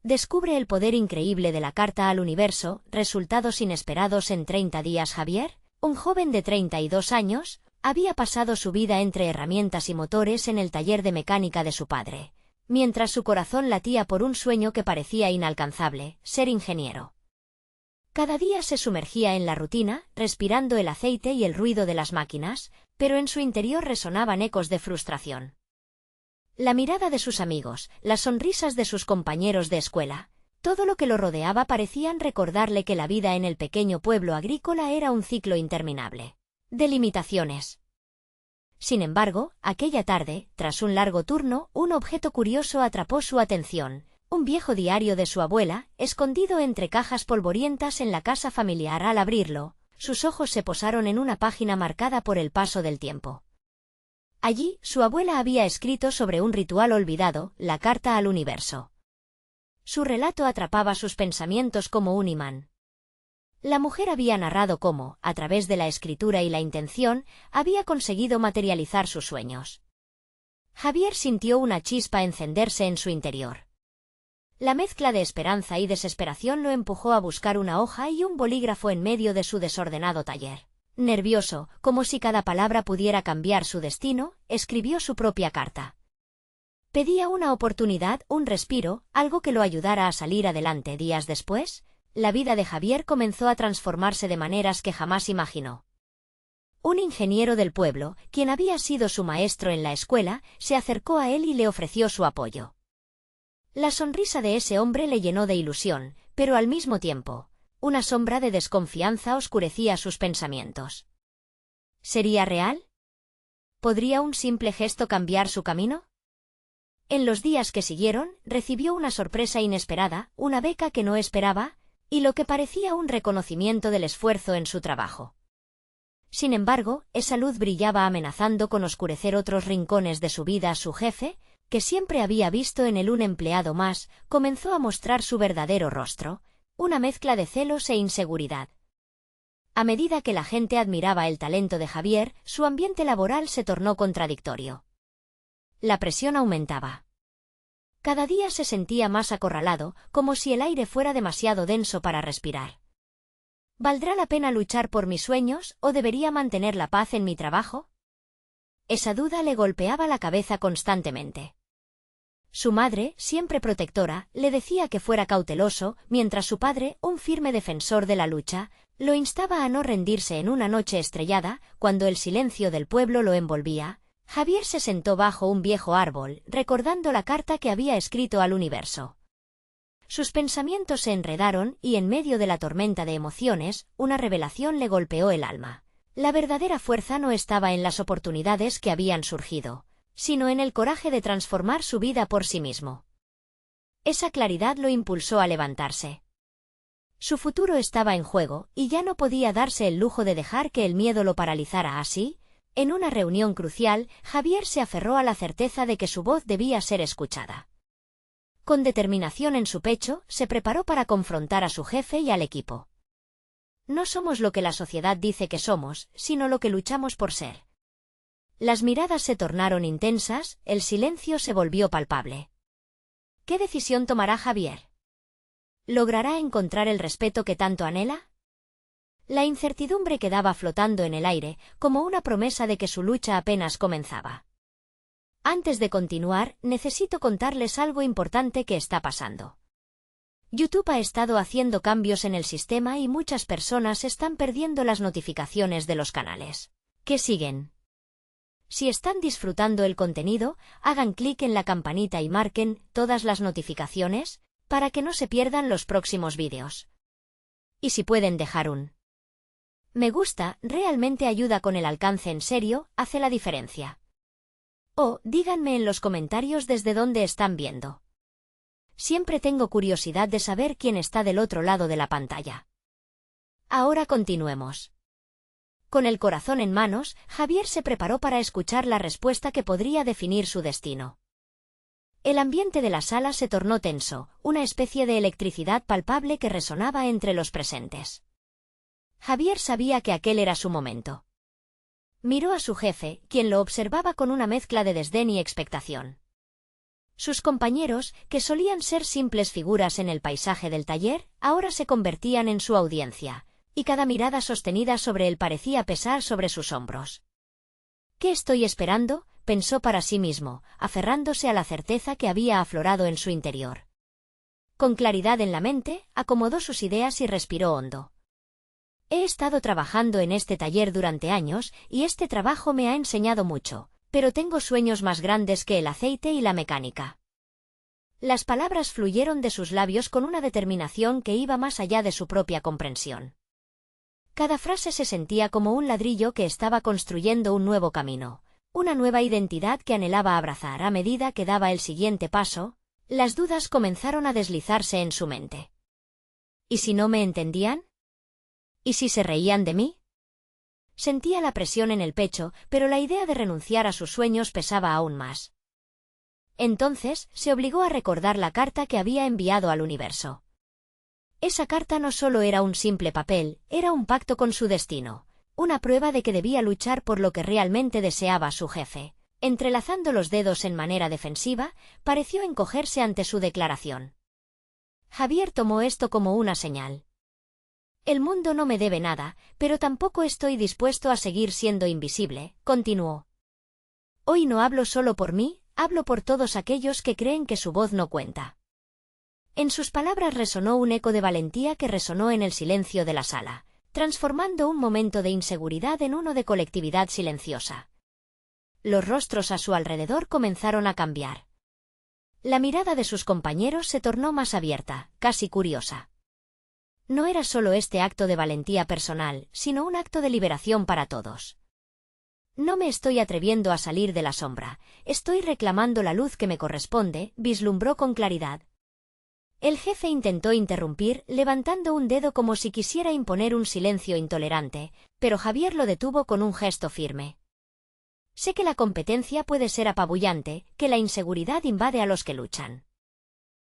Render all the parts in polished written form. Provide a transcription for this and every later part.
Descubre el poder increíble de la carta al universo, resultados inesperados en 30 días. Javier, un joven de 32 años, había pasado su vida entre herramientas y motores en el taller de mecánica de su padre, mientras su corazón latía por un sueño que parecía inalcanzable: ser ingeniero. Cada día se sumergía en la rutina, respirando el aceite y el ruido de las máquinas, pero en su interior resonaban ecos de frustración. La mirada de sus amigos, las sonrisas de sus compañeros de escuela, todo lo que lo rodeaba parecían recordarle que la vida en el pequeño pueblo agrícola era un ciclo interminable de limitaciones. Sin embargo, aquella tarde, tras un largo turno, un objeto curioso atrapó su atención: un viejo diario de su abuela, escondido entre cajas polvorientas en la casa familiar. Al abrirlo, sus ojos se posaron en una página marcada por el paso del tiempo. Allí, su abuela había escrito sobre un ritual olvidado, la carta al universo. Su relato atrapaba sus pensamientos como un imán. La mujer había narrado cómo, a través de la escritura y la intención, había conseguido materializar sus sueños. Javier sintió una chispa encenderse en su interior. La mezcla de esperanza y desesperación lo empujó a buscar una hoja y un bolígrafo en medio de su desordenado taller. Nervioso, como si cada palabra pudiera cambiar su destino, escribió su propia carta. Pedía una oportunidad, un respiro, algo que lo ayudara a salir adelante. Días después, la vida de Javier comenzó a transformarse de maneras que jamás imaginó. Un ingeniero del pueblo, quien había sido su maestro en la escuela, se acercó a él y le ofreció su apoyo. La sonrisa de ese hombre le llenó de ilusión, pero al mismo tiempo, una sombra de desconfianza oscurecía sus pensamientos. ¿Sería real? ¿Podría un simple gesto cambiar su camino? En los días que siguieron, recibió una sorpresa inesperada, una beca que no esperaba, y lo que parecía un reconocimiento del esfuerzo en su trabajo. Sin embargo, esa luz brillaba amenazando con oscurecer otros rincones de su vida. Su jefe, que siempre había visto en él un empleado más, comenzó a mostrar su verdadero rostro: una mezcla de celos e inseguridad. A medida que la gente admiraba el talento de Javier, su ambiente laboral se tornó contradictorio. La presión aumentaba. Cada día se sentía más acorralado, como si el aire fuera demasiado denso para respirar. ¿Valdrá la pena luchar por mis sueños, o debería mantener la paz en mi trabajo? Esa duda le golpeaba la cabeza constantemente. Su madre, siempre protectora, le decía que fuera cauteloso, mientras su padre, un firme defensor de la lucha, lo instaba a no rendirse. En una noche estrellada, cuando el silencio del pueblo lo envolvía, Javier se sentó bajo un viejo árbol, recordando la carta que había escrito al universo. Sus pensamientos se enredaron y, en medio de la tormenta de emociones, una revelación le golpeó el alma. La verdadera fuerza no estaba en las oportunidades que habían surgido, sino en el coraje de transformar su vida por sí mismo. Esa claridad lo impulsó a levantarse. Su futuro estaba en juego, y ya no podía darse el lujo de dejar que el miedo lo paralizara. Así, en una reunión crucial, Javier se aferró a la certeza de que su voz debía ser escuchada. Con determinación en su pecho, se preparó para confrontar a su jefe y al equipo. No somos lo que la sociedad dice que somos, sino lo que luchamos por ser. Las miradas se tornaron intensas, el silencio se volvió palpable. ¿Qué decisión tomará Javier? ¿Logrará encontrar el respeto que tanto anhela? La incertidumbre quedaba flotando en el aire, como una promesa de que su lucha apenas comenzaba. Antes de continuar, necesito contarles algo importante que está pasando. YouTube ha estado haciendo cambios en el sistema y muchas personas están perdiendo las notificaciones de los canales que siguen. Si están disfrutando el contenido, hagan clic en la campanita y marquen todas las notificaciones, para que no se pierdan los próximos vídeos. Y si pueden dejar un me gusta, realmente ayuda con el alcance. En serio, hace la diferencia. O, díganme en los comentarios desde dónde están viendo. Siempre tengo curiosidad de saber quién está del otro lado de la pantalla. Ahora continuemos. Con el corazón en manos, Javier se preparó para escuchar la respuesta que podría definir su destino. El ambiente de la sala se tornó tenso, una especie de electricidad palpable que resonaba entre los presentes. Javier sabía que aquel era su momento. Miró a su jefe, quien lo observaba con una mezcla de desdén y expectación. Sus compañeros, que solían ser simples figuras en el paisaje del taller, ahora se convertían en su audiencia, y cada mirada sostenida sobre él parecía pesar sobre sus hombros. «¿Qué estoy esperando?», pensó para sí mismo, aferrándose a la certeza que había aflorado en su interior. Con claridad en la mente, acomodó sus ideas y respiró hondo. «He estado trabajando en este taller durante años, y este trabajo me ha enseñado mucho, pero tengo sueños más grandes que el aceite y la mecánica». Las palabras fluyeron de sus labios con una determinación que iba más allá de su propia comprensión. Cada frase se sentía como un ladrillo que estaba construyendo un nuevo camino, una nueva identidad que anhelaba abrazar. A medida que daba el siguiente paso, las dudas comenzaron a deslizarse en su mente. ¿Y si no me entendían? ¿Y si se reían de mí? Sentía la presión en el pecho, pero la idea de renunciar a sus sueños pesaba aún más. Entonces, se obligó a recordar la carta que había enviado al universo. Esa carta no solo era un simple papel, era un pacto con su destino, una prueba de que debía luchar por lo que realmente deseaba su jefe. Entrelazando los dedos en manera defensiva, pareció encogerse ante su declaración. Javier tomó esto como una señal. «El mundo no me debe nada, pero tampoco estoy dispuesto a seguir siendo invisible», continuó. «Hoy no hablo solo por mí, hablo por todos aquellos que creen que su voz no cuenta». En sus palabras resonó un eco de valentía que resonó en el silencio de la sala, transformando un momento de inseguridad en uno de colectividad silenciosa. Los rostros a su alrededor comenzaron a cambiar. La mirada de sus compañeros se tornó más abierta, casi curiosa. No era solo este acto de valentía personal, sino un acto de liberación para todos. «No me estoy atreviendo a salir de la sombra, estoy reclamando la luz que me corresponde», vislumbró con claridad. El jefe intentó interrumpir, levantando un dedo como si quisiera imponer un silencio intolerante, pero Javier lo detuvo con un gesto firme. «Sé que la competencia puede ser apabullante, que la inseguridad invade a los que luchan.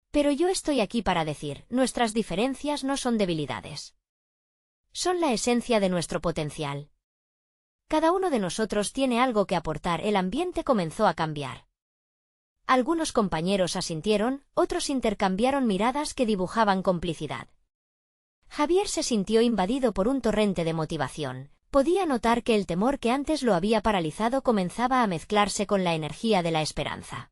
Pero yo estoy aquí para decir, nuestras diferencias no son debilidades. Son la esencia de nuestro potencial. Cada uno de nosotros tiene algo que aportar». El ambiente comenzó a cambiar. Algunos compañeros asintieron, otros intercambiaron miradas que dibujaban complicidad. Javier se sintió invadido por un torrente de motivación. Podía notar que el temor que antes lo había paralizado comenzaba a mezclarse con la energía de la esperanza.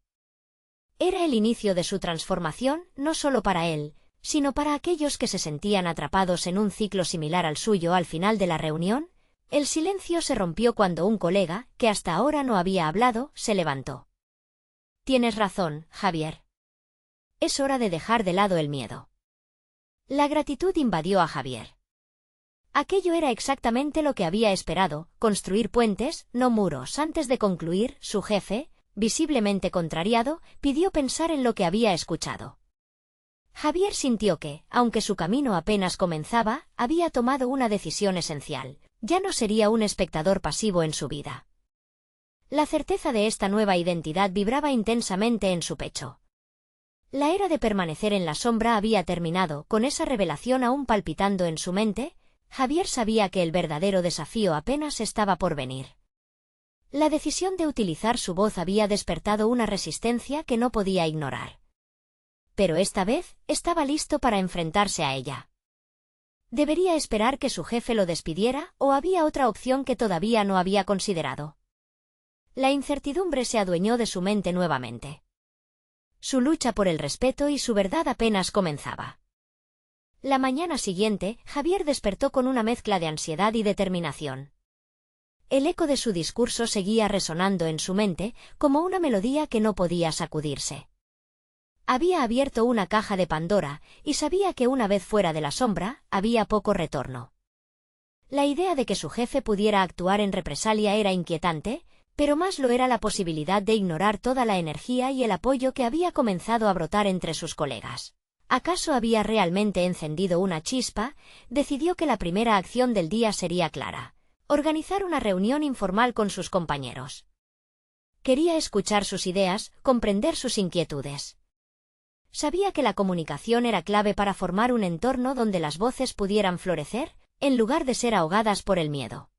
Era el inicio de su transformación, no solo para él, sino para aquellos que se sentían atrapados en un ciclo similar al suyo. Al final de la reunión, el silencio se rompió cuando un colega, que hasta ahora no había hablado, se levantó. «Tienes razón, Javier. Es hora de dejar de lado el miedo». La gratitud invadió a Javier. Aquello era exactamente lo que había esperado, construir puentes, no muros. Antes de concluir, su jefe, visiblemente contrariado, pidió pensar en lo que había escuchado. Javier sintió que, aunque su camino apenas comenzaba, había tomado una decisión esencial. Ya no sería un espectador pasivo en su vida. La certeza de esta nueva identidad vibraba intensamente en su pecho. La era de permanecer en la sombra había terminado. Con esa revelación aún palpitando en su mente, Javier sabía que el verdadero desafío apenas estaba por venir. La decisión de utilizar su voz había despertado una resistencia que no podía ignorar. Pero esta vez, estaba listo para enfrentarse a ella. ¿Debería esperar que su jefe lo despidiera, o había otra opción que todavía no había considerado? La incertidumbre se adueñó de su mente nuevamente. Su lucha por el respeto y su verdad apenas comenzaba. La mañana siguiente, Javier despertó con una mezcla de ansiedad y determinación. El eco de su discurso seguía resonando en su mente, como una melodía que no podía sacudirse. Había abierto una caja de Pandora, y sabía que una vez fuera de la sombra, había poco retorno. La idea de que su jefe pudiera actuar en represalia era inquietante, pero más lo era la posibilidad de ignorar toda la energía y el apoyo que había comenzado a brotar entre sus colegas. ¿Acaso había realmente encendido una chispa? Decidió que la primera acción del día sería clara: organizar una reunión informal con sus compañeros. Quería escuchar sus ideas, comprender sus inquietudes. Sabía que la comunicación era clave para formar un entorno donde las voces pudieran florecer, en lugar de ser ahogadas por el miedo.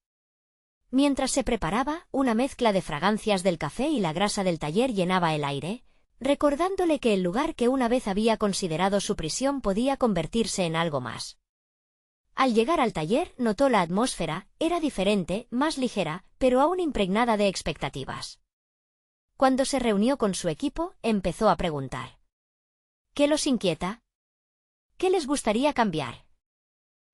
Mientras se preparaba, una mezcla de fragancias del café y la grasa del taller llenaba el aire, recordándole que el lugar que una vez había considerado su prisión podía convertirse en algo más. Al llegar al taller, notó la atmósfera, era diferente, más ligera, pero aún impregnada de expectativas. Cuando se reunió con su equipo, empezó a preguntar: ¿qué los inquieta? ¿Qué les gustaría cambiar?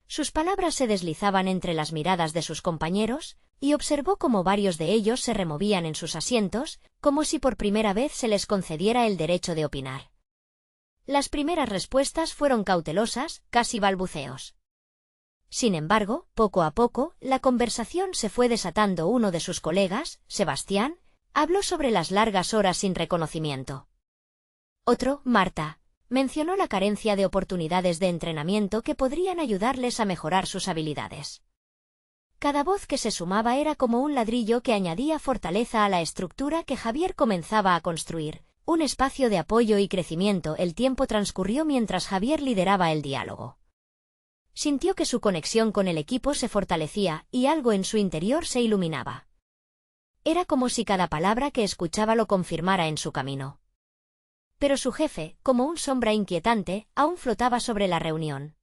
Sus palabras se deslizaban entre las miradas de sus compañeros, y observó cómo varios de ellos se removían en sus asientos, como si por primera vez se les concediera el derecho de opinar. Las primeras respuestas fueron cautelosas, casi balbuceos. Sin embargo, poco a poco, la conversación se fue desatando. Uno de sus colegas, Sebastián, habló sobre las largas horas sin reconocimiento. Otro, Marta, mencionó la carencia de oportunidades de entrenamiento que podrían ayudarles a mejorar sus habilidades. Cada voz que se sumaba era como un ladrillo que añadía fortaleza a la estructura que Javier comenzaba a construir, un espacio de apoyo y crecimiento. El tiempo transcurrió mientras Javier lideraba el diálogo. Sintió que su conexión con el equipo se fortalecía y algo en su interior se iluminaba. Era como si cada palabra que escuchaba lo confirmara en su camino. Pero su jefe, como un sombra inquietante, aún flotaba sobre la reunión.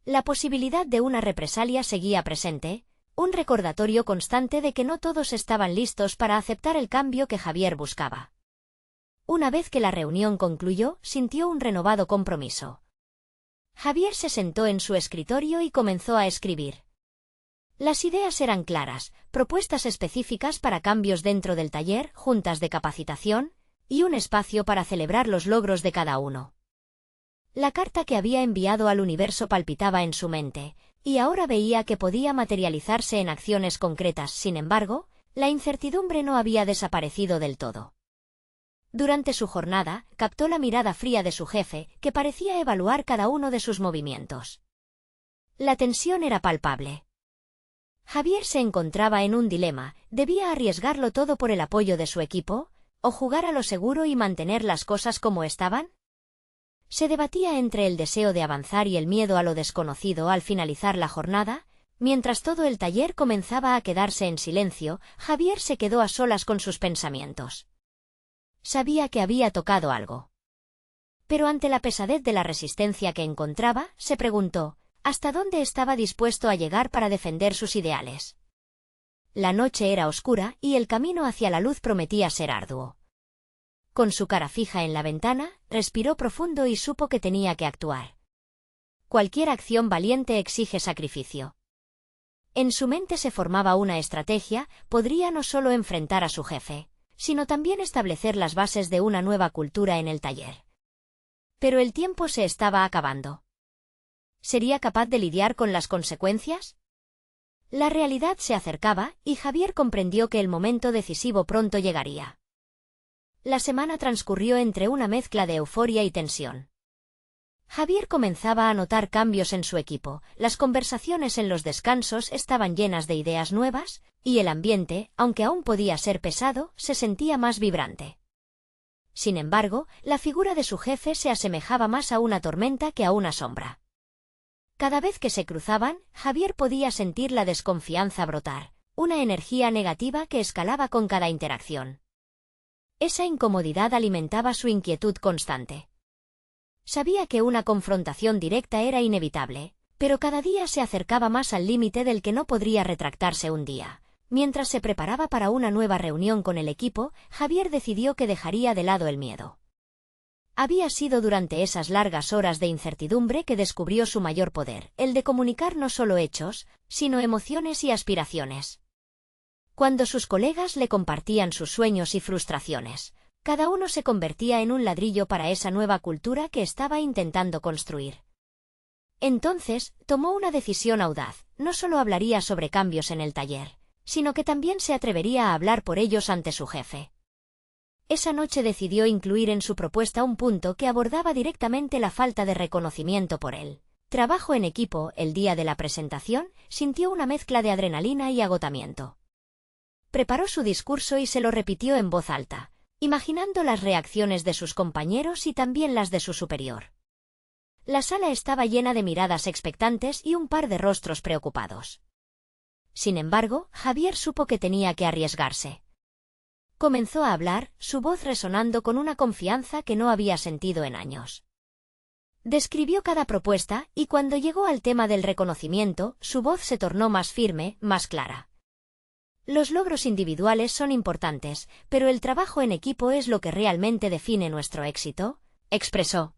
La posibilidad de una represalia seguía presente, un recordatorio constante de que no todos estaban listos para aceptar el cambio que Javier buscaba. Una vez que la reunión concluyó, sintió un renovado compromiso. Javier se sentó en su escritorio y comenzó a escribir. Las ideas eran claras, propuestas específicas para cambios dentro del taller, juntas de capacitación, y un espacio para celebrar los logros de cada uno. La carta que había enviado al universo palpitaba en su mente, y ahora veía que podía materializarse en acciones concretas. Sin embargo, la incertidumbre no había desaparecido del todo. Durante su jornada, captó la mirada fría de su jefe, que parecía evaluar cada uno de sus movimientos. La tensión era palpable. Javier se encontraba en un dilema: ¿debía arriesgarlo todo por el apoyo de su equipo, o jugar a lo seguro y mantener las cosas como estaban? Se debatía entre el deseo de avanzar y el miedo a lo desconocido. Al finalizar la jornada, mientras todo el taller comenzaba a quedarse en silencio, Javier se quedó a solas con sus pensamientos. Sabía que había tocado algo. Pero ante la pesadez de la resistencia que encontraba, se preguntó: ¿hasta dónde estaba dispuesto a llegar para defender sus ideales? La noche era oscura y el camino hacia la luz prometía ser arduo. Con su cara fija en la ventana, respiró profundo y supo que tenía que actuar. Cualquier acción valiente exige sacrificio. En su mente se formaba una estrategia: podría no solo enfrentar a su jefe, sino también establecer las bases de una nueva cultura en el taller. Pero el tiempo se estaba acabando. ¿Sería capaz de lidiar con las consecuencias? La realidad se acercaba, y Javier comprendió que el momento decisivo pronto llegaría. La semana transcurrió entre una mezcla de euforia y tensión. Javier comenzaba a notar cambios en su equipo, las conversaciones en los descansos estaban llenas de ideas nuevas, y el ambiente, aunque aún podía ser pesado, se sentía más vibrante. Sin embargo, la figura de su jefe se asemejaba más a una tormenta que a una sombra. Cada vez que se cruzaban, Javier podía sentir la desconfianza brotar, una energía negativa que escalaba con cada interacción. Esa incomodidad alimentaba su inquietud constante. Sabía que una confrontación directa era inevitable, pero cada día se acercaba más al límite del que no podría retractarse un día. Mientras se preparaba para una nueva reunión con el equipo, Javier decidió que dejaría de lado el miedo. Había sido durante esas largas horas de incertidumbre que descubrió su mayor poder, el de comunicar no solo hechos, sino emociones y aspiraciones. Cuando sus colegas le compartían sus sueños y frustraciones, cada uno se convertía en un ladrillo para esa nueva cultura que estaba intentando construir. Entonces, tomó una decisión audaz: no solo hablaría sobre cambios en el taller, sino que también se atrevería a hablar por ellos ante su jefe. Esa noche decidió incluir en su propuesta un punto que abordaba directamente la falta de reconocimiento por él. Trabajo en equipo. El día de la presentación, sintió una mezcla de adrenalina y agotamiento. Preparó su discurso y se lo repitió en voz alta, imaginando las reacciones de sus compañeros y también las de su superior. La sala estaba llena de miradas expectantes y un par de rostros preocupados. Sin embargo, Javier supo que tenía que arriesgarse. Comenzó a hablar, su voz resonando con una confianza que no había sentido en años. Describió cada propuesta, y cuando llegó al tema del reconocimiento, su voz se tornó más firme, más clara. Los logros individuales son importantes, pero el trabajo en equipo es lo que realmente define nuestro éxito, expresó.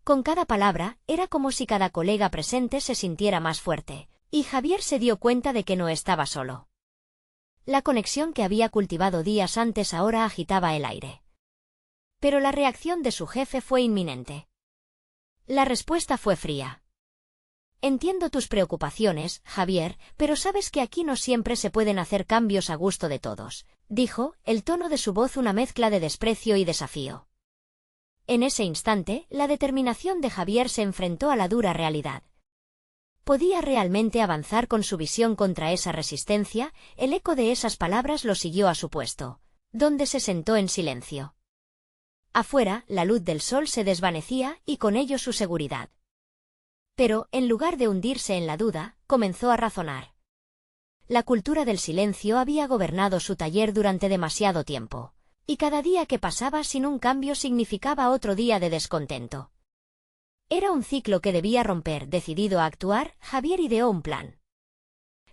Con cada palabra, era como si cada colega presente se sintiera más fuerte, y Javier se dio cuenta de que no estaba solo. La conexión que había cultivado días antes ahora agitaba el aire. Pero la reacción de su jefe fue inminente. La respuesta fue fría. Entiendo tus preocupaciones, Javier, pero sabes que aquí no siempre se pueden hacer cambios a gusto de todos, dijo, el tono de su voz una mezcla de desprecio y desafío. En ese instante, la determinación de Javier se enfrentó a la dura realidad. ¿Podía realmente avanzar con su visión contra esa resistencia? El eco de esas palabras lo siguió a su puesto, donde se sentó en silencio. Afuera, la luz del sol se desvanecía, y con ello su seguridad. Pero, en lugar de hundirse en la duda, comenzó a razonar. La cultura del silencio había gobernado su taller durante demasiado tiempo, y cada día que pasaba sin un cambio significaba otro día de descontento. Era un ciclo que debía romper. Decidido a actuar, Javier ideó un plan.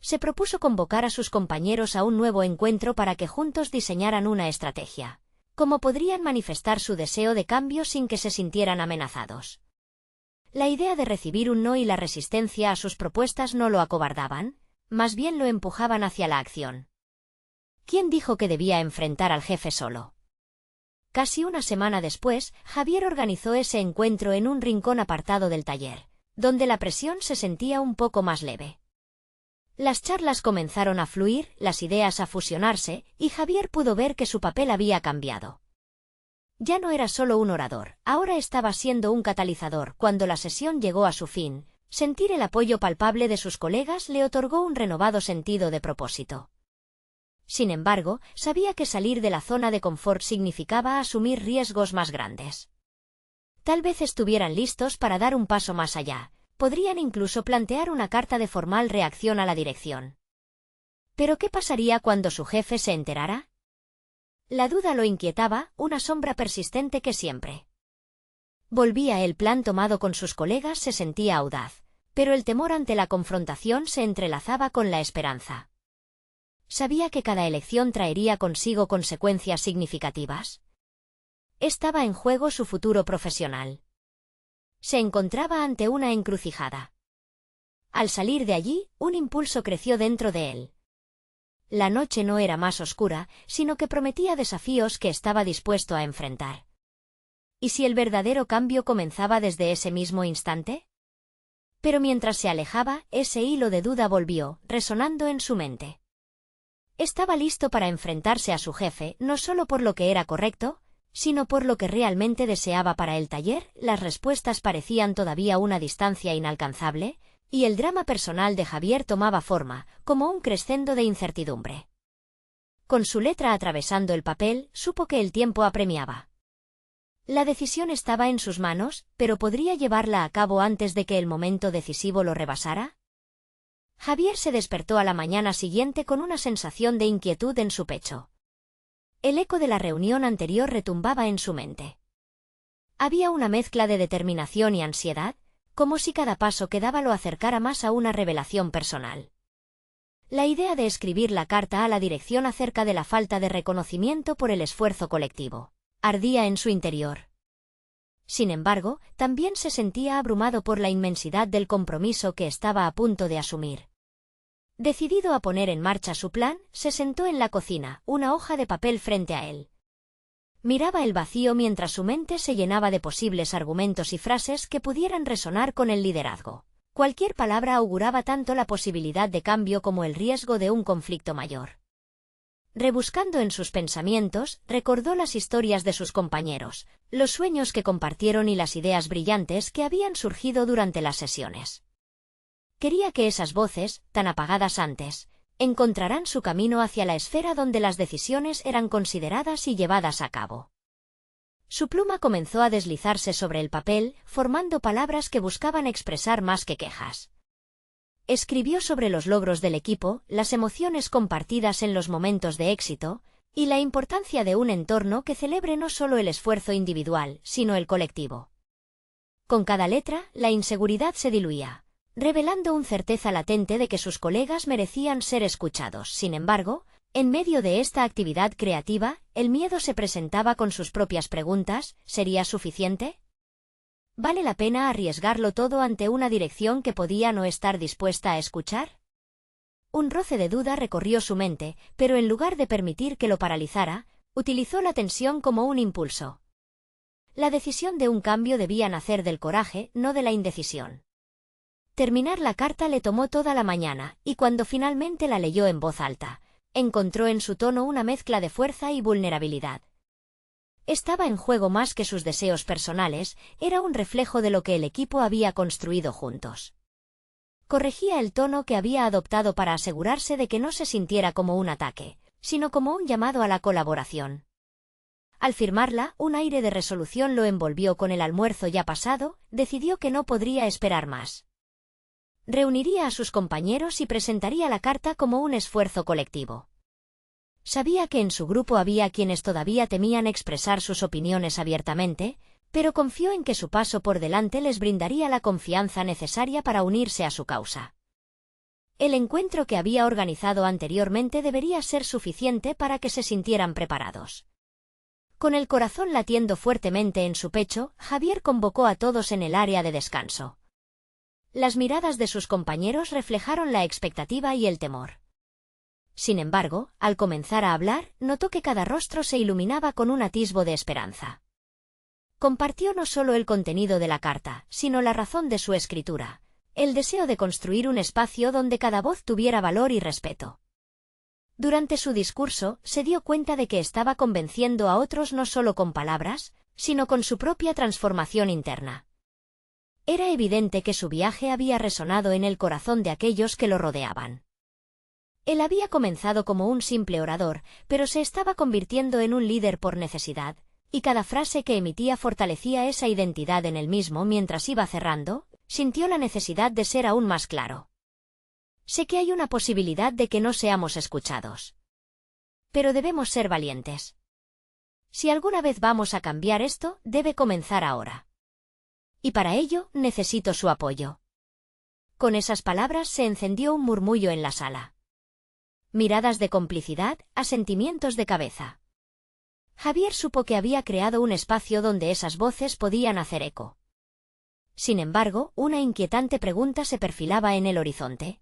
Se propuso convocar a sus compañeros a un nuevo encuentro para que juntos diseñaran una estrategia. ¿Cómo podrían manifestar su deseo de cambio sin que se sintieran amenazados? La idea de recibir un no y la resistencia a sus propuestas no lo acobardaban, más bien lo empujaban hacia la acción. ¿Quién dijo que debía enfrentar al jefe solo? Casi una semana después, Javier organizó ese encuentro en un rincón apartado del taller, donde la presión se sentía un poco más leve. Las charlas comenzaron a fluir, las ideas a fusionarse, y Javier pudo ver que su papel había cambiado. Ya no era solo un orador, ahora estaba siendo un catalizador. Cuando la sesión llegó a su fin, sentir el apoyo palpable de sus colegas le otorgó un renovado sentido de propósito. Sin embargo, sabía que salir de la zona de confort significaba asumir riesgos más grandes. Tal vez estuvieran listos para dar un paso más allá. Podrían incluso plantear una carta de formal reacción a la dirección. ¿Pero qué pasaría cuando su jefe se enterara? La duda lo inquietaba, una sombra persistente que siempre. Volvía el plan tomado con sus colegas, se sentía audaz, pero el temor ante la confrontación se entrelazaba con la esperanza. Sabía que cada elección traería consigo consecuencias significativas. Estaba en juego su futuro profesional. Se encontraba ante una encrucijada. Al salir de allí, un impulso creció dentro de él. La noche no era más oscura, sino que prometía desafíos que estaba dispuesto a enfrentar. ¿Y si el verdadero cambio comenzaba desde ese mismo instante? Pero mientras se alejaba, ese hilo de duda volvió, resonando en su mente. Estaba listo para enfrentarse a su jefe, no solo por lo que era correcto, sino por lo que realmente deseaba para el taller. Las respuestas parecían todavía una distancia inalcanzable, y el drama personal de Javier tomaba forma, como un crescendo de incertidumbre. Con su letra atravesando el papel, supo que el tiempo apremiaba. La decisión estaba en sus manos, pero ¿podría llevarla a cabo antes de que el momento decisivo lo rebasara? Javier se despertó a la mañana siguiente con una sensación de inquietud en su pecho. El eco de la reunión anterior retumbaba en su mente. Había una mezcla de determinación y ansiedad, como si cada paso que daba lo acercara más a una revelación personal. La idea de escribir la carta a la dirección acerca de la falta de reconocimiento por el esfuerzo colectivo ardía en su interior. Sin embargo, también se sentía abrumado por la inmensidad del compromiso que estaba a punto de asumir. Decidido a poner en marcha su plan, se sentó en la cocina, una hoja de papel frente a él. Miraba el vacío mientras su mente se llenaba de posibles argumentos y frases que pudieran resonar con el liderazgo. Cualquier palabra auguraba tanto la posibilidad de cambio como el riesgo de un conflicto mayor. Rebuscando en sus pensamientos, recordó las historias de sus compañeros, los sueños que compartieron y las ideas brillantes que habían surgido durante las sesiones. Quería que esas voces, tan apagadas antes, encontraran su camino hacia la esfera donde las decisiones eran consideradas y llevadas a cabo. Su pluma comenzó a deslizarse sobre el papel, formando palabras que buscaban expresar más que quejas. Escribió sobre los logros del equipo, las emociones compartidas en los momentos de éxito, y la importancia de un entorno que celebre no solo el esfuerzo individual, sino el colectivo. Con cada letra, la inseguridad se diluía, revelando una certeza latente de que sus colegas merecían ser escuchados. Sin embargo, en medio de esta actividad creativa, el miedo se presentaba con sus propias preguntas: ¿sería suficiente? ¿Vale la pena arriesgarlo todo ante una dirección que podía no estar dispuesta a escuchar? Un roce de duda recorrió su mente, pero en lugar de permitir que lo paralizara, utilizó la tensión como un impulso. La decisión de un cambio debía nacer del coraje, no de la indecisión. Terminar la carta le tomó toda la mañana, y cuando finalmente la leyó en voz alta, encontró en su tono una mezcla de fuerza y vulnerabilidad. Estaba en juego más que sus deseos personales, era un reflejo de lo que el equipo había construido juntos. Corregía el tono que había adoptado para asegurarse de que no se sintiera como un ataque, sino como un llamado a la colaboración. Al firmarla, un aire de resolución lo envolvió. Con el almuerzo ya pasado, decidió que no podría esperar más. Reuniría a sus compañeros y presentaría la carta como un esfuerzo colectivo. Sabía que en su grupo había quienes todavía temían expresar sus opiniones abiertamente, pero confió en que su paso por delante les brindaría la confianza necesaria para unirse a su causa. El encuentro que había organizado anteriormente debería ser suficiente para que se sintieran preparados. Con el corazón latiendo fuertemente en su pecho, Javier convocó a todos en el área de descanso. Las miradas de sus compañeros reflejaron la expectativa y el temor. Sin embargo, al comenzar a hablar, notó que cada rostro se iluminaba con un atisbo de esperanza. Compartió no solo el contenido de la carta, sino la razón de su escritura, el deseo de construir un espacio donde cada voz tuviera valor y respeto. Durante su discurso, se dio cuenta de que estaba convenciendo a otros no solo con palabras, sino con su propia transformación interna. Era evidente que su viaje había resonado en el corazón de aquellos que lo rodeaban. Él había comenzado como un simple orador, pero se estaba convirtiendo en un líder por necesidad, y cada frase que emitía fortalecía esa identidad en él mismo. Mientras iba cerrando, sintió la necesidad de ser aún más claro. Sé que hay una posibilidad de que no seamos escuchados. Pero debemos ser valientes. Si alguna vez vamos a cambiar esto, debe comenzar ahora. Y para ello, necesito su apoyo. Con esas palabras se encendió un murmullo en la sala. Miradas de complicidad, asentimientos de cabeza. Javier supo que había creado un espacio donde esas voces podían hacer eco. Sin embargo, una inquietante pregunta se perfilaba en el horizonte.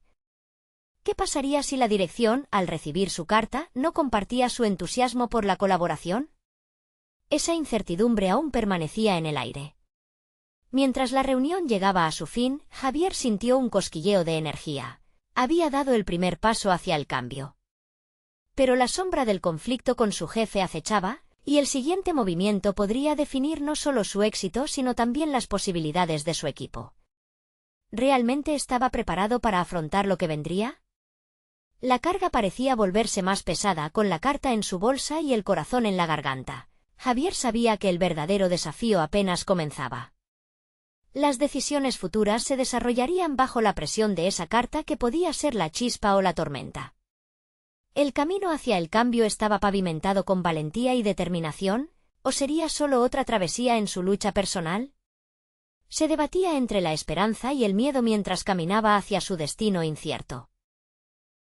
¿Qué pasaría si la dirección, al recibir su carta, no compartía su entusiasmo por la colaboración? Esa incertidumbre aún permanecía en el aire. Mientras la reunión llegaba a su fin, Javier sintió un cosquilleo de energía. Había dado el primer paso hacia el cambio. Pero la sombra del conflicto con su jefe acechaba, y el siguiente movimiento podría definir no solo su éxito sino también las posibilidades de su equipo. ¿Realmente estaba preparado para afrontar lo que vendría? La carga parecía volverse más pesada, con la carta en su bolsa y el corazón en la garganta. Javier sabía que el verdadero desafío apenas comenzaba. Las decisiones futuras se desarrollarían bajo la presión de esa carta que podía ser la chispa o la tormenta. ¿El camino hacia el cambio estaba pavimentado con valentía y determinación, o sería solo otra travesía en su lucha personal? Se debatía entre la esperanza y el miedo mientras caminaba hacia su destino incierto.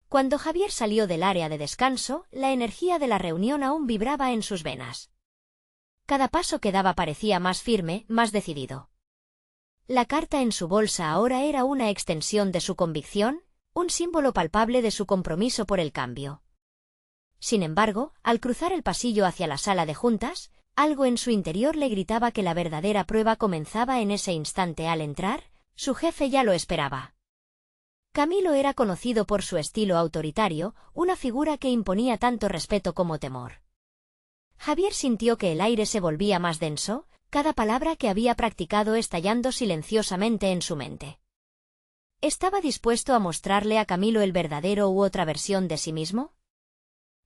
Cuando Javier salió del área de descanso, la energía de la reunión aún vibraba en sus venas. Cada paso que daba parecía más firme, más decidido. La carta en su bolsa ahora era una extensión de su convicción, un símbolo palpable de su compromiso por el cambio. Sin embargo, al cruzar el pasillo hacia la sala de juntas, algo en su interior le gritaba que la verdadera prueba comenzaba en ese instante. Al entrar, su jefe ya lo esperaba. Camilo era conocido por su estilo autoritario, una figura que imponía tanto respeto como temor. Javier sintió que el aire se volvía más denso, cada palabra que había practicado estallando silenciosamente en su mente. ¿Estaba dispuesto a mostrarle a Camilo el verdadero u otra versión de sí mismo?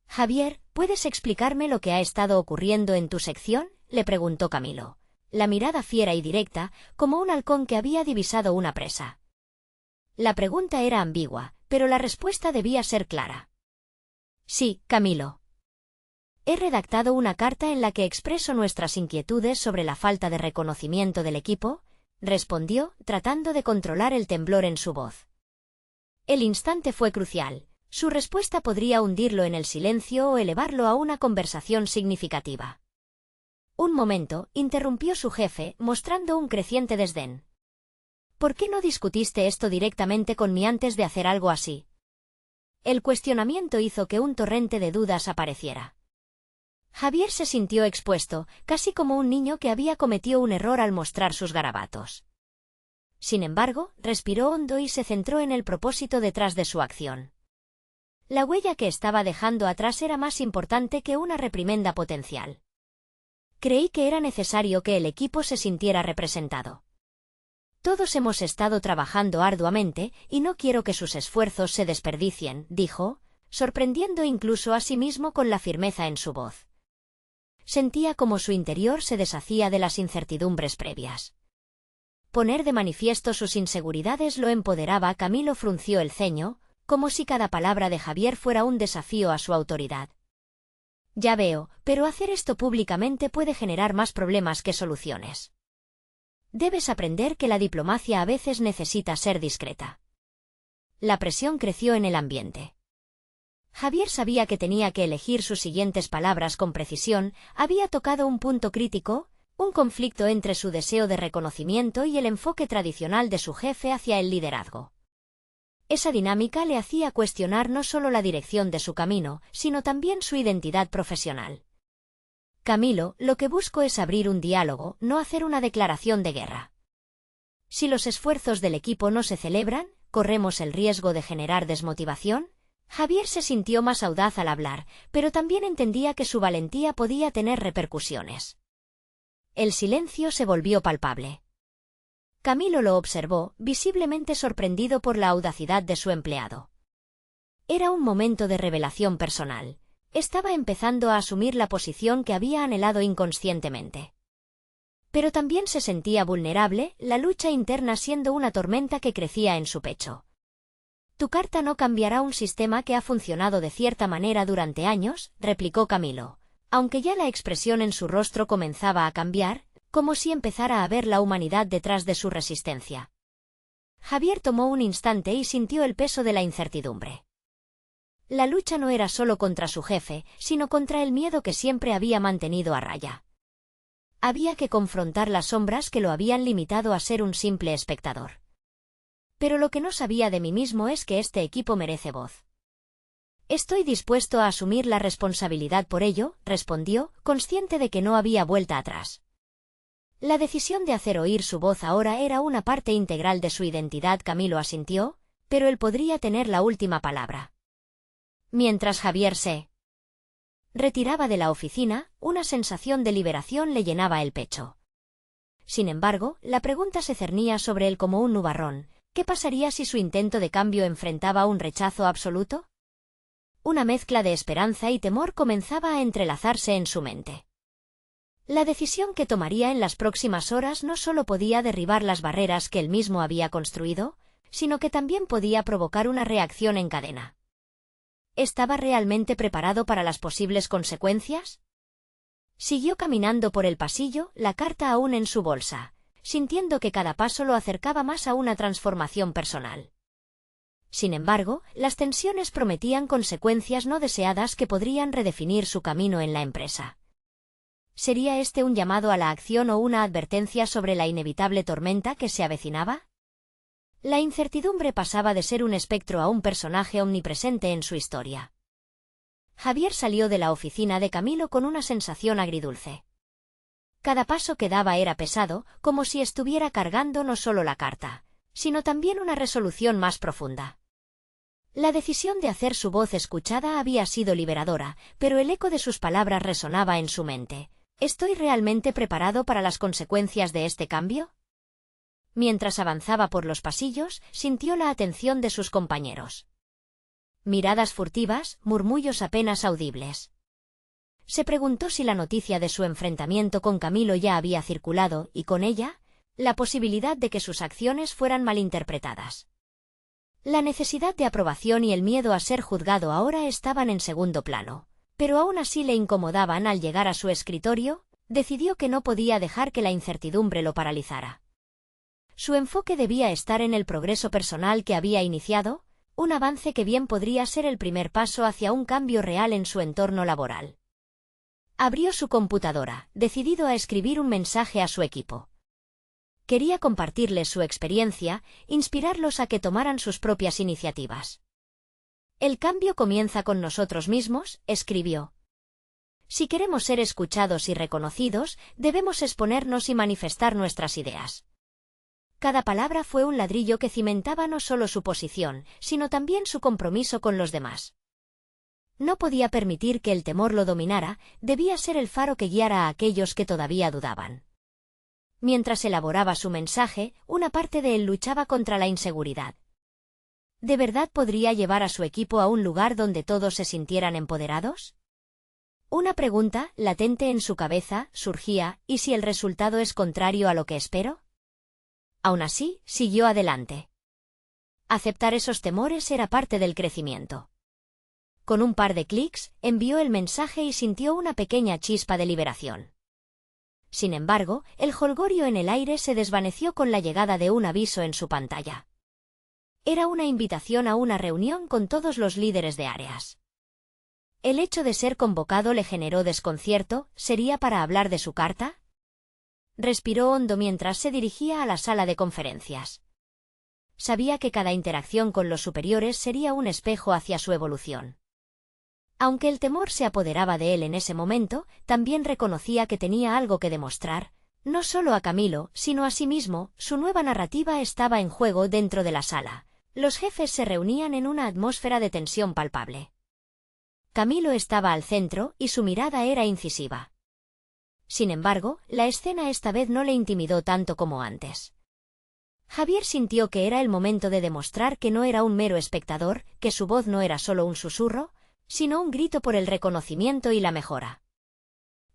Javier, ¿puedes explicarme lo que ha estado ocurriendo en tu sección?, le preguntó Camilo, la mirada fiera y directa, como un halcón que había divisado una presa. La pregunta era ambigua, pero la respuesta debía ser clara. Sí, Camilo. He redactado una carta en la que expreso nuestras inquietudes sobre la falta de reconocimiento del equipo, respondió, tratando de controlar el temblor en su voz. El instante fue crucial. Su respuesta podría hundirlo en el silencio o elevarlo a una conversación significativa. Un momento, interrumpió su jefe, mostrando un creciente desdén. ¿Por qué no discutiste esto directamente con mí antes de hacer algo así? El cuestionamiento hizo que un torrente de dudas apareciera. Javier se sintió expuesto, casi como un niño que había cometido un error al mostrar sus garabatos. Sin embargo, respiró hondo y se centró en el propósito detrás de su acción. La huella que estaba dejando atrás era más importante que una reprimenda potencial. Creí que era necesario que el equipo se sintiera representado. Todos hemos estado trabajando arduamente y no quiero que sus esfuerzos se desperdicien, dijo, sorprendiendo incluso a sí mismo con la firmeza en su voz. Sentía como su interior se deshacía de las incertidumbres previas. Poner de manifiesto sus inseguridades lo empoderaba. Camilo frunció el ceño, como si cada palabra de Javier fuera un desafío a su autoridad. Ya veo, pero hacer esto públicamente puede generar más problemas que soluciones. Debes aprender que la diplomacia a veces necesita ser discreta. La presión creció en el ambiente. Javier sabía que tenía que elegir sus siguientes palabras con precisión. Había tocado un punto crítico, un conflicto entre su deseo de reconocimiento y el enfoque tradicional de su jefe hacia el liderazgo. Esa dinámica le hacía cuestionar no solo la dirección de su camino, sino también su identidad profesional. Camilo, lo que busco es abrir un diálogo, no hacer una declaración de guerra. Si los esfuerzos del equipo no se celebran, ¿corremos el riesgo de generar desmotivación? Javier se sintió más audaz al hablar, pero también entendía que su valentía podía tener repercusiones. El silencio se volvió palpable. Camilo lo observó, visiblemente sorprendido por la audacidad de su empleado. Era un momento de revelación personal. Estaba empezando a asumir la posición que había anhelado inconscientemente. Pero también se sentía vulnerable, la lucha interna siendo una tormenta que crecía en su pecho. Tu carta no cambiará un sistema que ha funcionado de cierta manera durante años, replicó Camilo, aunque ya la expresión en su rostro comenzaba a cambiar, como si empezara a ver la humanidad detrás de su resistencia. Javier tomó un instante y sintió el peso de la incertidumbre. La lucha no era solo contra su jefe, sino contra el miedo que siempre había mantenido a raya. Había que confrontar las sombras que lo habían limitado a ser un simple espectador. Pero lo que no sabía de mí mismo es que este equipo merece voz. Estoy dispuesto a asumir la responsabilidad por ello, respondió, consciente de que no había vuelta atrás. La decisión de hacer oír su voz ahora era una parte integral de su identidad. Camilo asintió, pero él podría tener la última palabra. Mientras Javier se retiraba de la oficina, una sensación de liberación le llenaba el pecho. Sin embargo, la pregunta se cernía sobre él como un nubarrón. ¿Qué pasaría si su intento de cambio enfrentaba un rechazo absoluto? Una mezcla de esperanza y temor comenzaba a entrelazarse en su mente. La decisión que tomaría en las próximas horas no solo podía derribar las barreras que él mismo había construido, sino que también podía provocar una reacción en cadena. ¿Estaba realmente preparado para las posibles consecuencias? Siguió caminando por el pasillo, la carta aún en su bolsa, sintiendo que cada paso lo acercaba más a una transformación personal. Sin embargo, las tensiones prometían consecuencias no deseadas que podrían redefinir su camino en la empresa. ¿Sería este un llamado a la acción o una advertencia sobre la inevitable tormenta que se avecinaba? La incertidumbre pasaba de ser un espectro a un personaje omnipresente en su historia. Javier salió de la oficina de Camilo con una sensación agridulce. Cada paso que daba era pesado, como si estuviera cargando no solo la carta, sino también una resolución más profunda. La decisión de hacer su voz escuchada había sido liberadora, pero el eco de sus palabras resonaba en su mente. ¿Estoy realmente preparado para las consecuencias de este cambio? Mientras avanzaba por los pasillos, sintió la atención de sus compañeros. Miradas furtivas, murmullos apenas audibles. Se preguntó si la noticia de su enfrentamiento con Camilo ya había circulado, y con ella, la posibilidad de que sus acciones fueran malinterpretadas. La necesidad de aprobación y el miedo a ser juzgado ahora estaban en segundo plano, pero aún así le incomodaban al llegar a su escritorio, decidió que no podía dejar que la incertidumbre lo paralizara. Su enfoque debía estar en el progreso personal que había iniciado, un avance que bien podría ser el primer paso hacia un cambio real en su entorno laboral. Abrió su computadora, decidido a escribir un mensaje a su equipo. Quería compartirles su experiencia, inspirarlos a que tomaran sus propias iniciativas. El cambio comienza con nosotros mismos, escribió. Si queremos ser escuchados y reconocidos, debemos exponernos y manifestar nuestras ideas. Cada palabra fue un ladrillo que cimentaba no solo su posición, sino también su compromiso con los demás. No podía permitir que el temor lo dominara, debía ser el faro que guiara a aquellos que todavía dudaban. Mientras elaboraba su mensaje, una parte de él luchaba contra la inseguridad. ¿De verdad podría llevar a su equipo a un lugar donde todos se sintieran empoderados? Una pregunta, latente en su cabeza, surgía: ¿y si el resultado es contrario a lo que espero? Aún así, siguió adelante. Aceptar esos temores era parte del crecimiento. Con un par de clics, envió el mensaje y sintió una pequeña chispa de liberación. Sin embargo, el jolgorio en el aire se desvaneció con la llegada de un aviso en su pantalla. Era una invitación a una reunión con todos los líderes de áreas. El hecho de ser convocado le generó desconcierto. ¿Sería para hablar de su carta? Respiró hondo mientras se dirigía a la sala de conferencias. Sabía que cada interacción con los superiores sería un espejo hacia su evolución. Aunque el temor se apoderaba de él en ese momento, también reconocía que tenía algo que demostrar, no solo a Camilo, sino a sí mismo. Su nueva narrativa estaba en juego dentro de la sala. Los jefes se reunían en una atmósfera de tensión palpable. Camilo estaba al centro, y su mirada era incisiva. Sin embargo, la escena esta vez no le intimidó tanto como antes. Javier sintió que era el momento de demostrar que no era un mero espectador, que su voz no era solo un susurro, sino un grito por el reconocimiento y la mejora.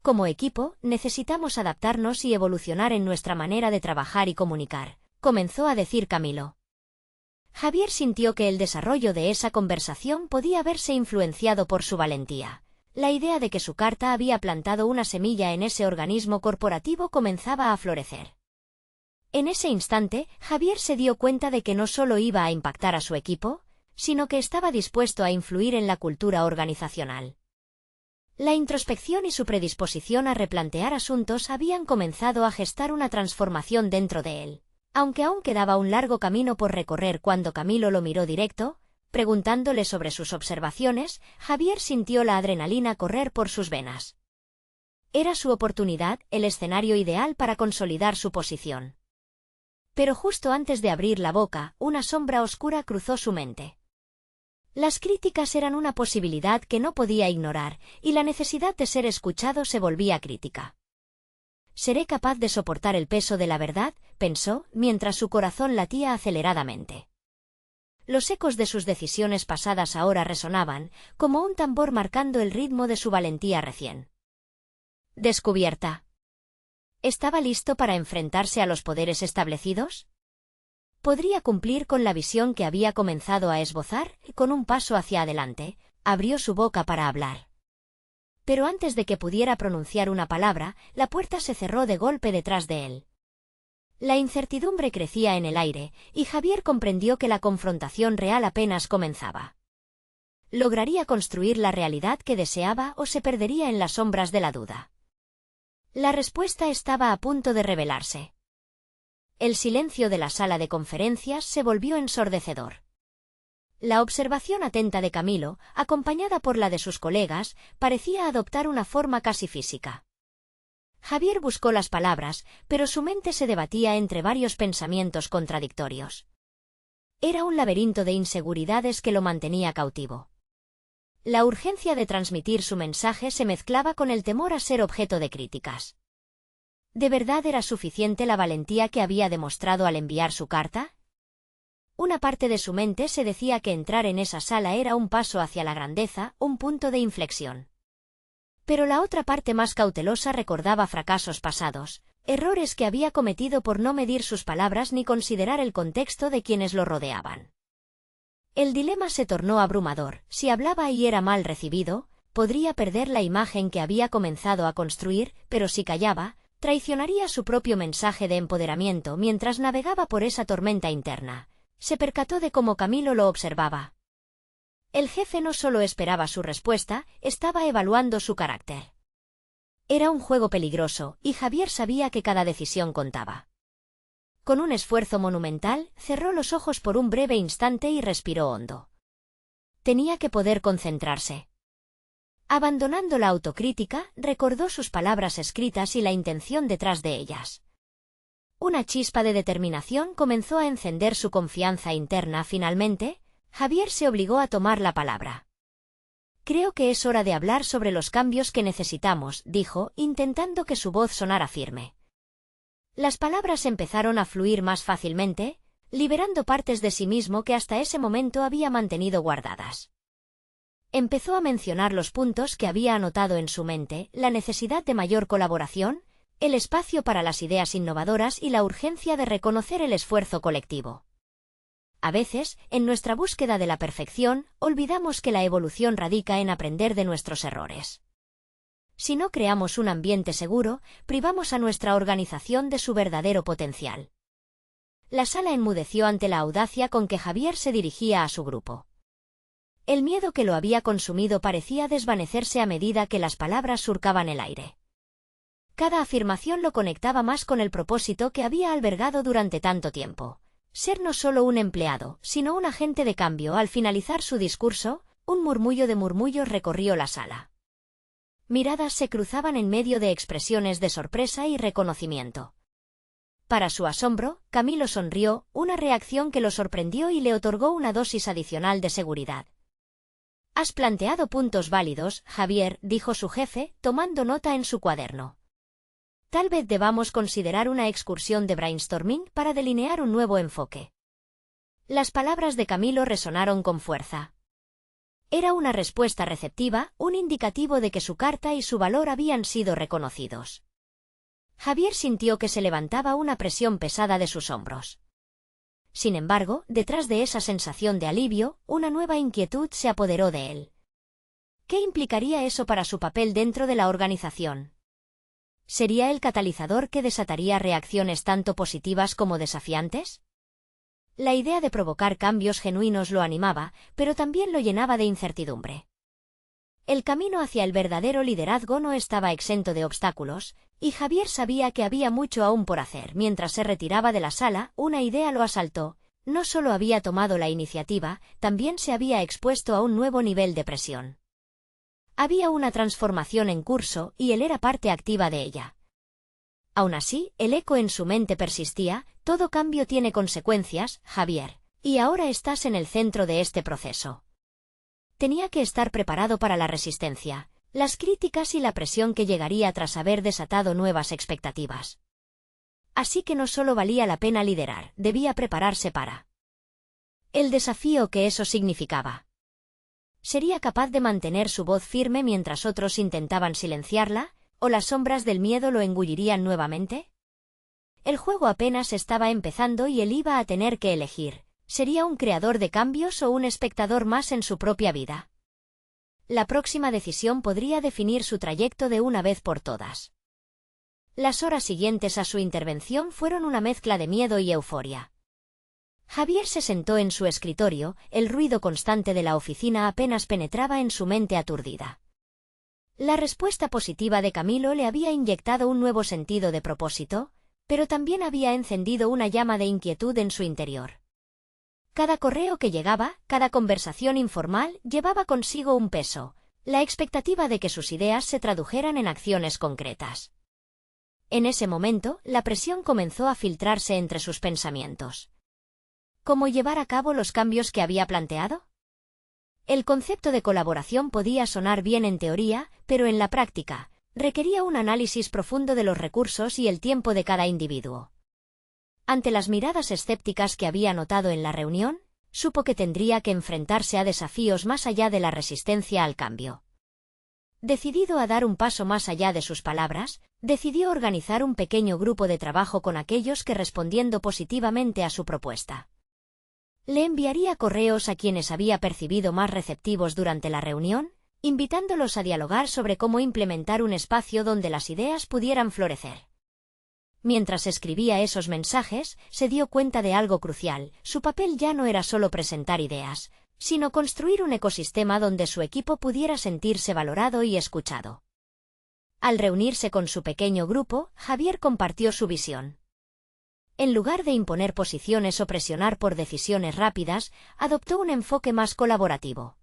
Como equipo, necesitamos adaptarnos y evolucionar en nuestra manera de trabajar y comunicar, comenzó a decir Camilo. Javier sintió que el desarrollo de esa conversación podía verse influenciado por su valentía. La idea de que su carta había plantado una semilla en ese organismo corporativo comenzaba a florecer. En ese instante, Javier se dio cuenta de que no solo iba a impactar a su equipo, sino que estaba dispuesto a influir en la cultura organizacional. La introspección y su predisposición a replantear asuntos habían comenzado a gestar una transformación dentro de él. Aunque aún quedaba un largo camino por recorrer, cuando Camilo lo miró directo, preguntándole sobre sus observaciones, Javier sintió la adrenalina correr por sus venas. Era su oportunidad, el escenario ideal para consolidar su posición. Pero justo antes de abrir la boca, una sombra oscura cruzó su mente. Las críticas eran una posibilidad que no podía ignorar, y la necesidad de ser escuchado se volvía crítica. «¿Seré capaz de soportar el peso de la verdad?», pensó, mientras su corazón latía aceleradamente. Los ecos de sus decisiones pasadas ahora resonaban, como un tambor marcando el ritmo de su valentía recién descubierta. ¿Estaba listo para enfrentarse a los poderes establecidos? ¿Podría cumplir con la visión que había comenzado a esbozar? Y con un paso hacia adelante, abrió su boca para hablar. Pero antes de que pudiera pronunciar una palabra, la puerta se cerró de golpe detrás de él. La incertidumbre crecía en el aire, y Javier comprendió que la confrontación real apenas comenzaba. ¿Lograría construir la realidad que deseaba o se perdería en las sombras de la duda? La respuesta estaba a punto de revelarse. El silencio de la sala de conferencias se volvió ensordecedor. La observación atenta de Camilo, acompañada por la de sus colegas, parecía adoptar una forma casi física. Javier buscó las palabras, pero su mente se debatía entre varios pensamientos contradictorios. Era un laberinto de inseguridades que lo mantenía cautivo. La urgencia de transmitir su mensaje se mezclaba con el temor a ser objeto de críticas. ¿De verdad era suficiente la valentía que había demostrado al enviar su carta? Una parte de su mente se decía que entrar en esa sala era un paso hacia la grandeza, un punto de inflexión. Pero la otra parte más cautelosa recordaba fracasos pasados, errores que había cometido por no medir sus palabras ni considerar el contexto de quienes lo rodeaban. El dilema se tornó abrumador. Si hablaba y era mal recibido, podría perder la imagen que había comenzado a construir, pero si callaba, traicionaría su propio mensaje de empoderamiento mientras navegaba por esa tormenta interna. Se percató de cómo Camilo lo observaba. El jefe no solo esperaba su respuesta, estaba evaluando su carácter. Era un juego peligroso, y Javier sabía que cada decisión contaba. Con un esfuerzo monumental, cerró los ojos por un breve instante y respiró hondo. Tenía que poder concentrarse. Abandonando la autocrítica, recordó sus palabras escritas y la intención detrás de ellas. Una chispa de determinación comenzó a encender su confianza interna. Finalmente, Javier se obligó a tomar la palabra. «Creo que es hora de hablar sobre los cambios que necesitamos», dijo, intentando que su voz sonara firme. Las palabras empezaron a fluir más fácilmente, liberando partes de sí mismo que hasta ese momento había mantenido guardadas. Empezó a mencionar los puntos que había anotado en su mente: la necesidad de mayor colaboración, el espacio para las ideas innovadoras y la urgencia de reconocer el esfuerzo colectivo. A veces, en nuestra búsqueda de la perfección, olvidamos que la evolución radica en aprender de nuestros errores. Si no creamos un ambiente seguro, privamos a nuestra organización de su verdadero potencial. La sala enmudeció ante la audacia con que Javier se dirigía a su grupo. El miedo que lo había consumido parecía desvanecerse a medida que las palabras surcaban el aire. Cada afirmación lo conectaba más con el propósito que había albergado durante tanto tiempo: ser no solo un empleado, sino un agente de cambio. Al finalizar su discurso, un murmullo de murmullos recorrió la sala. Miradas se cruzaban en medio de expresiones de sorpresa y reconocimiento. Para su asombro, Camilo sonrió, una reacción que lo sorprendió y le otorgó una dosis adicional de seguridad. «Has planteado puntos válidos, Javier», dijo su jefe, tomando nota en su cuaderno. «Tal vez debamos considerar una excursión de brainstorming para delinear un nuevo enfoque». Las palabras de Camilo resonaron con fuerza. Era una respuesta receptiva, un indicativo de que su carta y su valor habían sido reconocidos. Javier sintió que se levantaba una presión pesada de sus hombros. Sin embargo, detrás de esa sensación de alivio, una nueva inquietud se apoderó de él. ¿Qué implicaría eso para su papel dentro de la organización? ¿Sería el catalizador que desataría reacciones tanto positivas como desafiantes? La idea de provocar cambios genuinos lo animaba, pero también lo llenaba de incertidumbre. El camino hacia el verdadero liderazgo no estaba exento de obstáculos, y Javier sabía que había mucho aún por hacer. Mientras se retiraba de la sala, una idea lo asaltó. No solo había tomado la iniciativa, también se había expuesto a un nuevo nivel de presión. Había una transformación en curso, y él era parte activa de ella. Aún así, el eco en su mente persistía: «Todo cambio tiene consecuencias, Javier, y ahora estás en el centro de este proceso». Tenía que estar preparado para la resistencia, las críticas y la presión que llegaría tras haber desatado nuevas expectativas. Así que no solo valía la pena liderar, debía prepararse para el desafío que eso significaba. ¿Sería capaz de mantener su voz firme mientras otros intentaban silenciarla, o las sombras del miedo lo engullirían nuevamente? El juego apenas estaba empezando y él iba a tener que elegir: ¿sería un creador de cambios o un espectador más en su propia vida? La próxima decisión podría definir su trayecto de una vez por todas. Las horas siguientes a su intervención fueron una mezcla de miedo y euforia. Javier se sentó en su escritorio, el ruido constante de la oficina apenas penetraba en su mente aturdida. La respuesta positiva de Camilo le había inyectado un nuevo sentido de propósito, pero también había encendido una llama de inquietud en su interior. Cada correo que llegaba, cada conversación informal, llevaba consigo un peso: la expectativa de que sus ideas se tradujeran en acciones concretas. En ese momento, la presión comenzó a filtrarse entre sus pensamientos. ¿Cómo llevar a cabo los cambios que había planteado? El concepto de colaboración podía sonar bien en teoría, pero en la práctica, requería un análisis profundo de los recursos y el tiempo de cada individuo. Ante las miradas escépticas que había notado en la reunión, supo que tendría que enfrentarse a desafíos más allá de la resistencia al cambio. Decidido a dar un paso más allá de sus palabras, decidió organizar un pequeño grupo de trabajo con aquellos que respondiendo positivamente a su propuesta. Le enviaría correos a quienes había percibido más receptivos durante la reunión, invitándolos a dialogar sobre cómo implementar un espacio donde las ideas pudieran florecer. Mientras escribía esos mensajes, se dio cuenta de algo crucial: su papel ya no era solo presentar ideas, sino construir un ecosistema donde su equipo pudiera sentirse valorado y escuchado. Al reunirse con su pequeño grupo, Javier compartió su visión. En lugar de imponer posiciones o presionar por decisiones rápidas, adoptó un enfoque más colaborativo.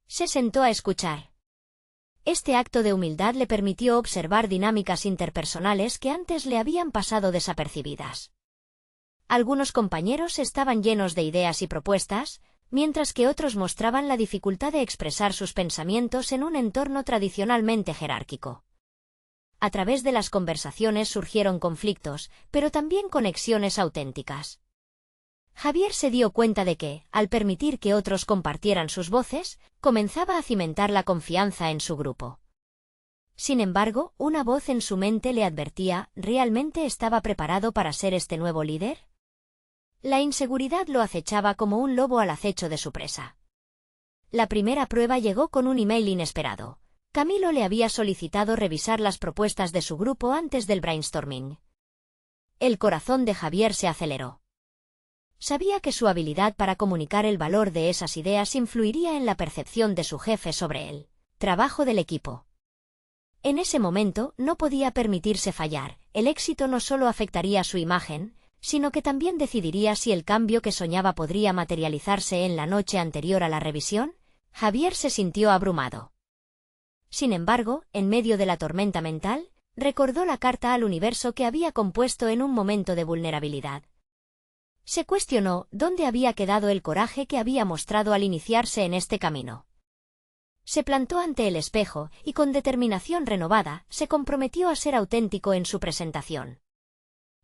Se sentó a escuchar. Este acto de humildad le permitió observar dinámicas interpersonales que antes le habían pasado desapercibidas. Algunos compañeros estaban llenos de ideas y propuestas, mientras que otros mostraban la dificultad de expresar sus pensamientos en un entorno tradicionalmente jerárquico. A través de las conversaciones surgieron conflictos, pero también conexiones auténticas. Javier se dio cuenta de que, al permitir que otros compartieran sus voces, comenzaba a cimentar la confianza en su grupo. Sin embargo, una voz en su mente le advertía: ¿realmente estaba preparado para ser este nuevo líder? La inseguridad lo acechaba como un lobo al acecho de su presa. La primera prueba llegó con un email inesperado. Camilo le había solicitado revisar las propuestas de su grupo antes del brainstorming. El corazón de Javier se aceleró. Sabía que su habilidad para comunicar el valor de esas ideas influiría en la percepción de su jefe sobre el trabajo del equipo. En ese momento no podía permitirse fallar. El éxito no solo afectaría su imagen, sino que también decidiría si el cambio que soñaba podría materializarse en la noche anterior a la revisión. Javier se sintió abrumado. Sin embargo, en medio de la tormenta mental, recordó la carta al universo que había compuesto en un momento de vulnerabilidad. Se cuestionó dónde había quedado el coraje que había mostrado al iniciarse en este camino. Se plantó ante el espejo y, con determinación renovada, se comprometió a ser auténtico en su presentación.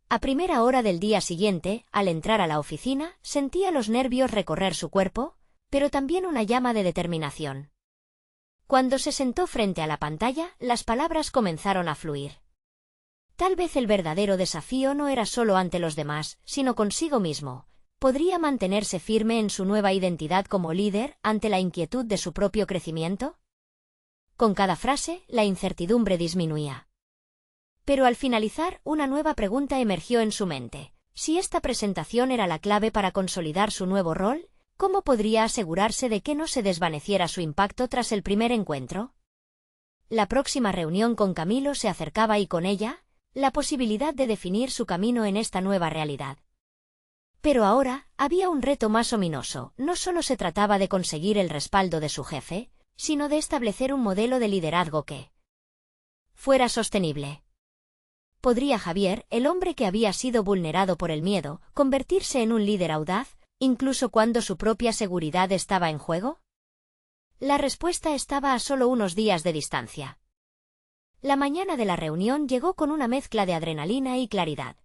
A primera hora del día siguiente, al entrar a la oficina, sentía los nervios recorrer su cuerpo, pero también una llama de determinación. Cuando se sentó frente a la pantalla, las palabras comenzaron a fluir. Tal vez el verdadero desafío no era solo ante los demás, sino consigo mismo. ¿Podría mantenerse firme en su nueva identidad como líder ante la inquietud de su propio crecimiento? Con cada frase, la incertidumbre disminuía. Pero al finalizar, una nueva pregunta emergió en su mente. Si esta presentación era la clave para consolidar su nuevo rol, ¿cómo podría asegurarse de que no se desvaneciera su impacto tras el primer encuentro? La próxima reunión con Camilo se acercaba y con ella, la posibilidad de definir su camino en esta nueva realidad. Pero ahora, había un reto más ominoso. No solo se trataba de conseguir el respaldo de su jefe, sino de establecer un modelo de liderazgo que fuera sostenible. ¿Podría Javier, el hombre que había sido vulnerado por el miedo, convertirse en un líder audaz, incluso cuando su propia seguridad estaba en juego? La respuesta estaba a solo unos días de distancia. La mañana de la reunión llegó con una mezcla de adrenalina y claridad.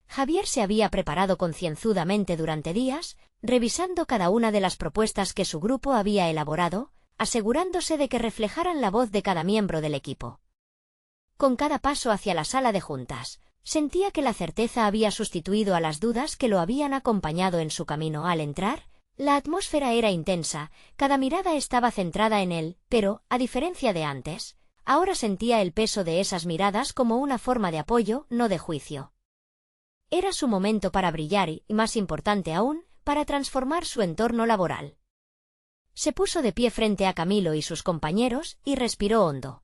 Javier se había preparado concienzudamente durante días, revisando cada una de las propuestas que su grupo había elaborado, asegurándose de que reflejaran la voz de cada miembro del equipo. Con cada paso hacia la sala de juntas, sentía que la certeza había sustituido a las dudas que lo habían acompañado en su camino. Al entrar, la atmósfera era intensa, cada mirada estaba centrada en él, pero, a diferencia de antes, ahora sentía el peso de esas miradas como una forma de apoyo, no de juicio. Era su momento para brillar y, más importante aún, para transformar su entorno laboral. Se puso de pie frente a Camilo y sus compañeros, y respiró hondo.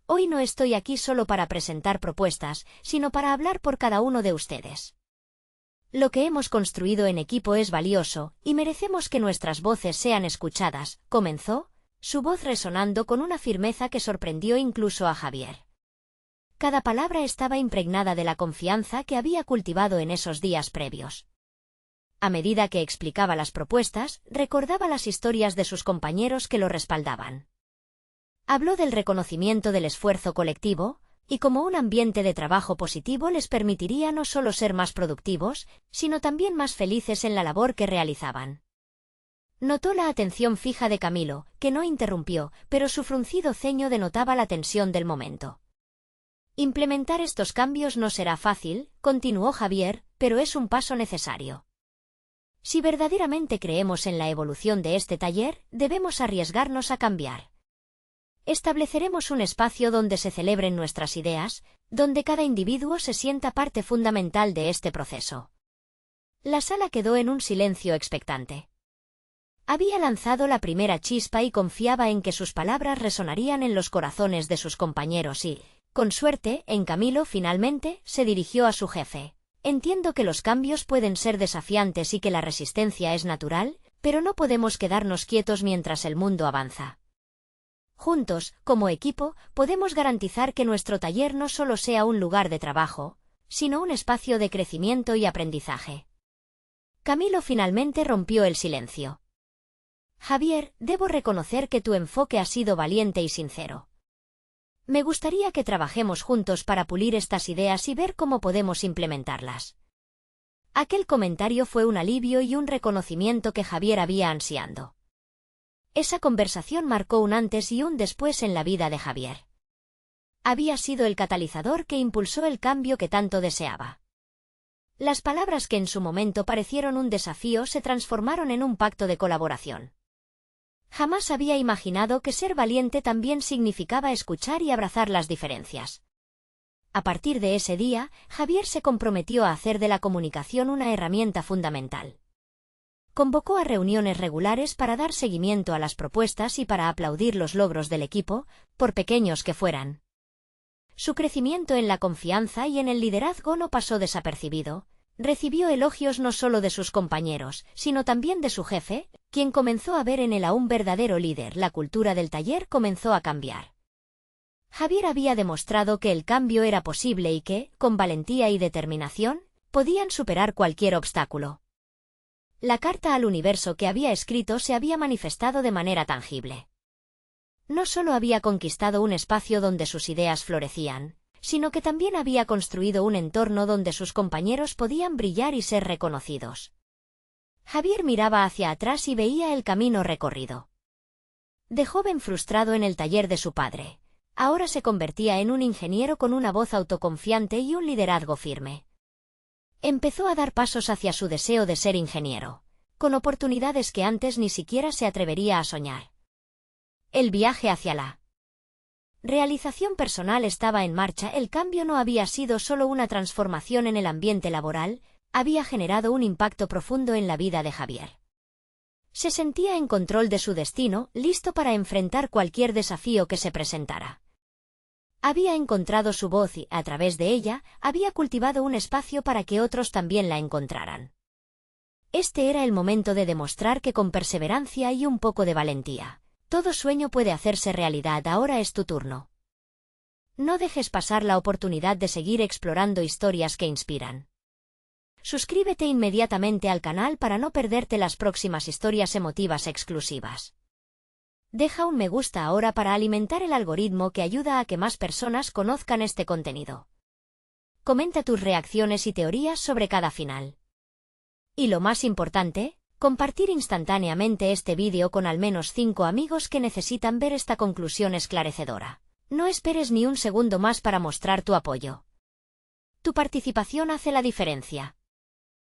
Hoy no estoy aquí solo para presentar propuestas, sino para hablar por cada uno de ustedes. Lo que hemos construido en equipo es valioso, y merecemos que nuestras voces sean escuchadas, comenzó, su voz resonando con una firmeza que sorprendió incluso a Javier. Cada palabra estaba impregnada de la confianza que había cultivado en esos días previos. A medida que explicaba las propuestas, recordaba las historias de sus compañeros que lo respaldaban. Habló del reconocimiento del esfuerzo colectivo, y cómo un ambiente de trabajo positivo les permitiría no solo ser más productivos, sino también más felices en la labor que realizaban. Notó la atención fija de Camilo, que no interrumpió, pero su fruncido ceño denotaba la tensión del momento. Implementar estos cambios no será fácil, continuó Javier, pero es un paso necesario. Si verdaderamente creemos en la evolución de este taller, debemos arriesgarnos a cambiar. Estableceremos un espacio donde se celebren nuestras ideas, donde cada individuo se sienta parte fundamental de este proceso. La sala quedó en un silencio expectante. Había lanzado la primera chispa y confiaba en que sus palabras resonarían en los corazones de sus compañeros y, con suerte, en Camilo finalmente se dirigió a su jefe. Entiendo que los cambios pueden ser desafiantes y que la resistencia es natural, pero no podemos quedarnos quietos mientras el mundo avanza. Juntos, como equipo, podemos garantizar que nuestro taller no solo sea un lugar de trabajo, sino un espacio de crecimiento y aprendizaje. Camilo finalmente rompió el silencio. Javier, debo reconocer que tu enfoque ha sido valiente y sincero. Me gustaría que trabajemos juntos para pulir estas ideas y ver cómo podemos implementarlas. Aquel comentario fue un alivio y un reconocimiento que Javier había ansiando. Esa conversación marcó un antes y un después en la vida de Javier. Había sido el catalizador que impulsó el cambio que tanto deseaba. Las palabras que en su momento parecieron un desafío se transformaron en un pacto de colaboración. Jamás había imaginado que ser valiente también significaba escuchar y abrazar las diferencias. A partir de ese día, Javier se comprometió a hacer de la comunicación una herramienta fundamental. Convocó a reuniones regulares para dar seguimiento a las propuestas y para aplaudir los logros del equipo, por pequeños que fueran. Su crecimiento en la confianza y en el liderazgo no pasó desapercibido. Recibió elogios no solo de sus compañeros, sino también de su jefe, quien comenzó a ver en él a un verdadero líder. La cultura del taller comenzó a cambiar. Javier había demostrado que el cambio era posible y que, con valentía y determinación, podían superar cualquier obstáculo. La carta al universo que había escrito se había manifestado de manera tangible. No solo había conquistado un espacio donde sus ideas florecían, sino que también había construido un entorno donde sus compañeros podían brillar y ser reconocidos. Javier miraba hacia atrás y veía el camino recorrido. De joven frustrado en el taller de su padre, ahora se convertía en un ingeniero con una voz autoconfiante y un liderazgo firme. Empezó a dar pasos hacia su deseo de ser ingeniero, con oportunidades que antes ni siquiera se atrevería a soñar. El viaje hacia la realización personal estaba en marcha. El cambio no había sido solo una transformación en el ambiente laboral, había generado un impacto profundo en la vida de Javier. Se sentía en control de su destino, listo para enfrentar cualquier desafío que se presentara. Había encontrado su voz y, a través de ella, había cultivado un espacio para que otros también la encontraran. Este era el momento de demostrar que con perseverancia y un poco de valentía, todo sueño puede hacerse realidad. Ahora es tu turno. No dejes pasar la oportunidad de seguir explorando historias que inspiran. Suscríbete inmediatamente al canal para no perderte las próximas historias emotivas exclusivas. Deja un me gusta ahora para alimentar el algoritmo que ayuda a que más personas conozcan este contenido. Comenta tus reacciones y teorías sobre cada final. Y lo más importante, compartir instantáneamente este vídeo con al menos 5 amigos que necesitan ver esta conclusión esclarecedora. No esperes ni un segundo más para mostrar tu apoyo. Tu participación hace la diferencia.